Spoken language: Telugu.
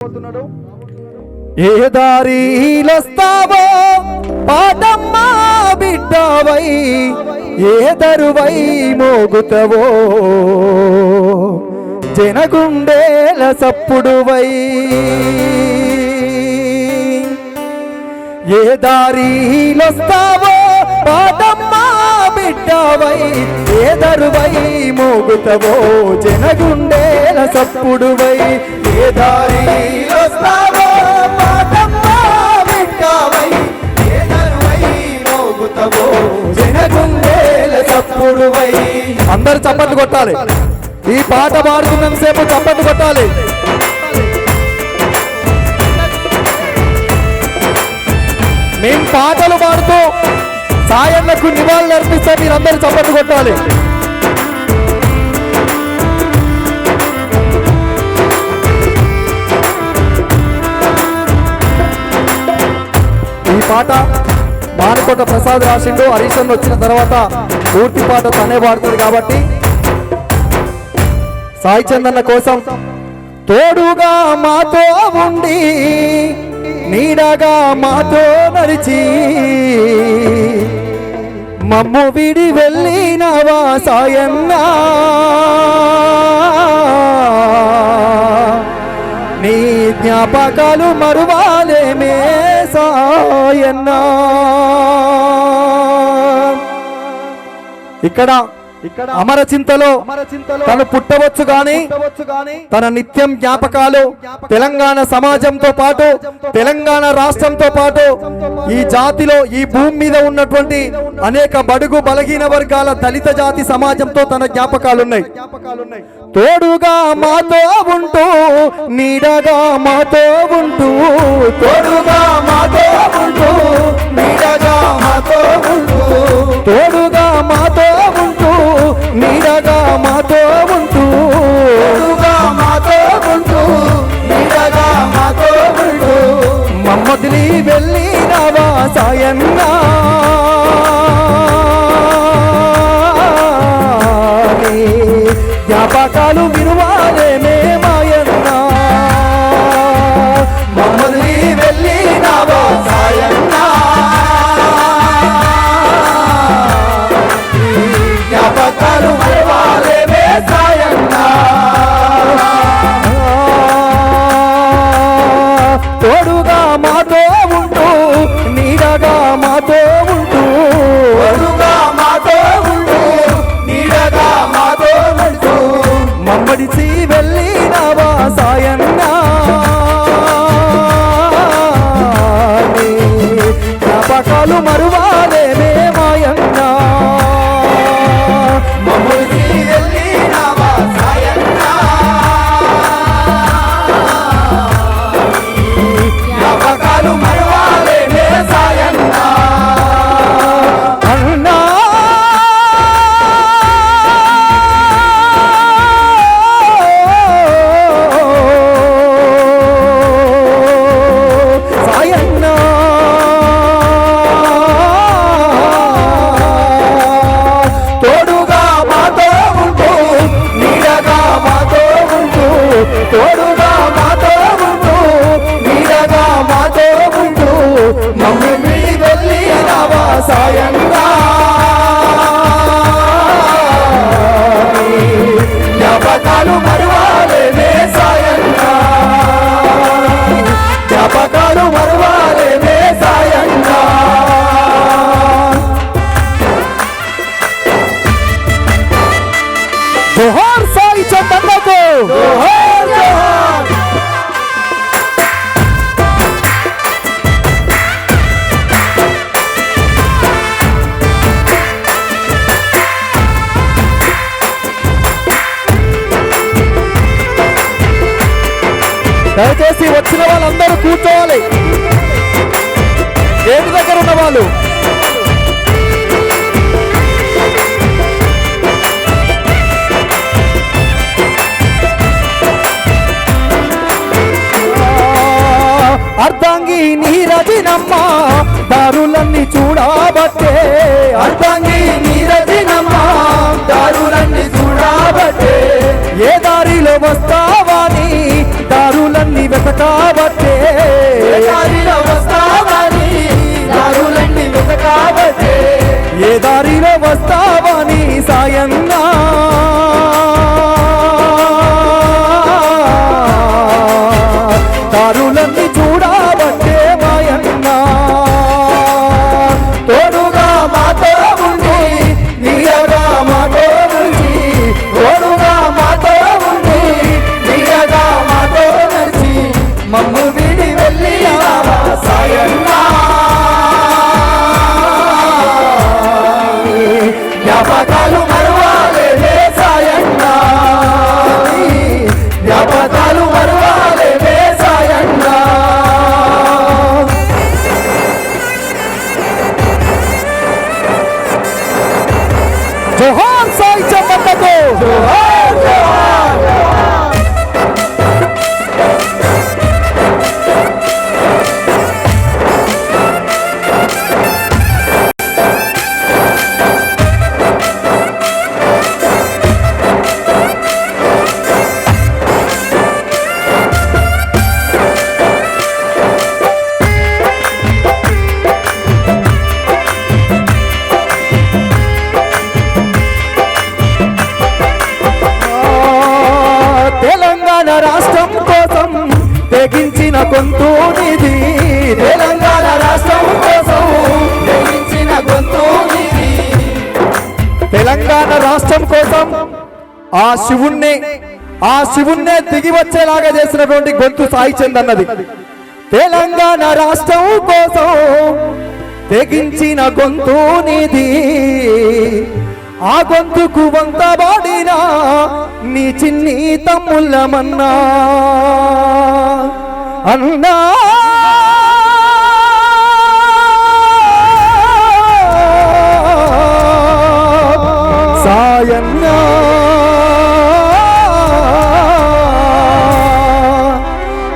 ఏ దారిలొస్తావో పాదమ్మా బిడ్డవై, ఏ దరువై మోగుతవో జనగుండేల సప్పుడువై. ఏ దారిలొస్తావో పాదమ్మా బిడ్డవై, ఏ దరువై మోగుతవో జనగుండేల సప్పుడువై. ఏ దారిలొస్తావో పాదమ్మా బిడ్డవై, ఏ దరువై మోగుతవో జనగుండేల సప్పుడువై. అందరూ చప్పట్లు కొట్టాలి. ఈ పాట పాడుతున్నంత సేపు చప్పట్లు కొట్టాలి. మేము పాటలు పాడుతూ సాయన్నకు నివాళులు అర్పిస్తే మీరందరూ చప్పట్లు కొట్టాలి. ఈ పాట మానకోట ప్రసాద్ రాసిండు. హరీశన్ వచ్చిన తర్వాత పూర్తి పాట తనే పాడుతుంది కాబట్టి సాయి చందన్న కోసం తోడుగా మాతో ఉండి నీడగా మాతో నడిచి మమ్ము విడి వెళ్ళినవా సాయన్నా, నీ జ్ఞాపకాలు మరువాలేమే సాయన్నా. ఇక్కడ అమరచింతలో తను పుట్టవచ్చు గాని తన నిత్యం జ్ఞాపకాలు తెలంగాణ సమాజంతో పాటు తెలంగాణ రాష్ట్రంతో పాటు ఈ జాతిలో ఈ భూమి మీద ఉన్నటువంటి అనేక బడుగు బలహీన వర్గాల దళిత జాతి సమాజంతో తన జ్ఞాపకాలు ఉన్నాయి. తోడుగా మాతో ఉంటూ నీడగా మాతో ఉంటూ, తోడుగా మాతో ఉంటూ నీడగా మాతో ఉంటూ, తోడుగా మాతో ఉంటూ నీడగా మాతో ఉంటూ, తోడుగా మాతో ఉంటూ నీడగా మాతో ఉంటూ మమ్మదిలి వెళ్ళినవా సాయన్నా, జ్ఞాపకాలు వినువాలేమే మాయన్నా. మమ్మల్ని వెళ్ళినవా సాయన్నా, జ్ఞాపకాలు వినువాలేమే సాయన్నా. తోడుగా మాతో ఉంటూ నీడగా మాతో ఉంటూ, తోడుగా మాతో ఉంటూ నీడగా మాతో ఉంటూ మమ్మడిచి వెళ్ళినవా సాయన్నా, జ్ఞాపకాలు మరువాలేమే మాయన్నా. మమ్మడిచి వెళ్ళినవా సాయన్నా, జ్ఞాపకాలు మరువాలేమే సాయన్నా. అన్నా తోడుగా మాతో ఉంటూ నీడగా మాతో ఉంటూ మమ్మల్ని వెళ్ళినవా సాయన్నా, జ్ఞాపకాలు మరువాలేమే సాయన్నా, జ్ఞాపకాలు మరువాలేమే సాయన్నా. జోహార్ సాయి చందన్నకు, జోహార్ జోహార్. దయచేసి వచ్చిన వాళ్ళందరూ కూర్చోవాలి. గేటు దగ్గర ఉన్న వాళ్ళు అర్ధాంగి నీరజినమ్మ దారులన్నీ చూడబట్టే, అర్ధాంగి నీరజినమ్మ దారులన్నీ చూడబట్టే, ఏ దారిలో వస్తావని దారులన్నీ వెతకా దారులన్నీ చూడబట్టే మాయన్న తోడుగా మాతో ఉండి నీయగా మాతో ఉండి తోడుగా మాతో ఉండి నీయగా మాతో నడిచి మమ్ము విడి వెళ్ళి సాయన్న జ్ఞాపకాలు మరువాలే సాయన్న జ్ఞాపకాలు మరువాలే సాయన్న జోహార్ సాయి చప్పట్లతో జోహార్ జోహార్ తెలంగాణ రాష్ట్రం కోసం తెగించిన గొంతు నిధి తెలంగాణ రాష్ట్రం కోసం తెగించిన గొంతు నిధి తెలంగాణ రాష్ట్రం కోసం ఆ శివుణ్ణే దిగి వచ్చేలాగా చేసినటువంటి గొంతు సాయి చంద్ అన్నది తెలంగాణ రాష్ట్రం కోసం తెగించిన గొంతు నిధి ఆ గొంతుకు వంతబాడినా నీ చిన్ని తమ్ముళ్ళమన్నా అన్నా సాయన్నా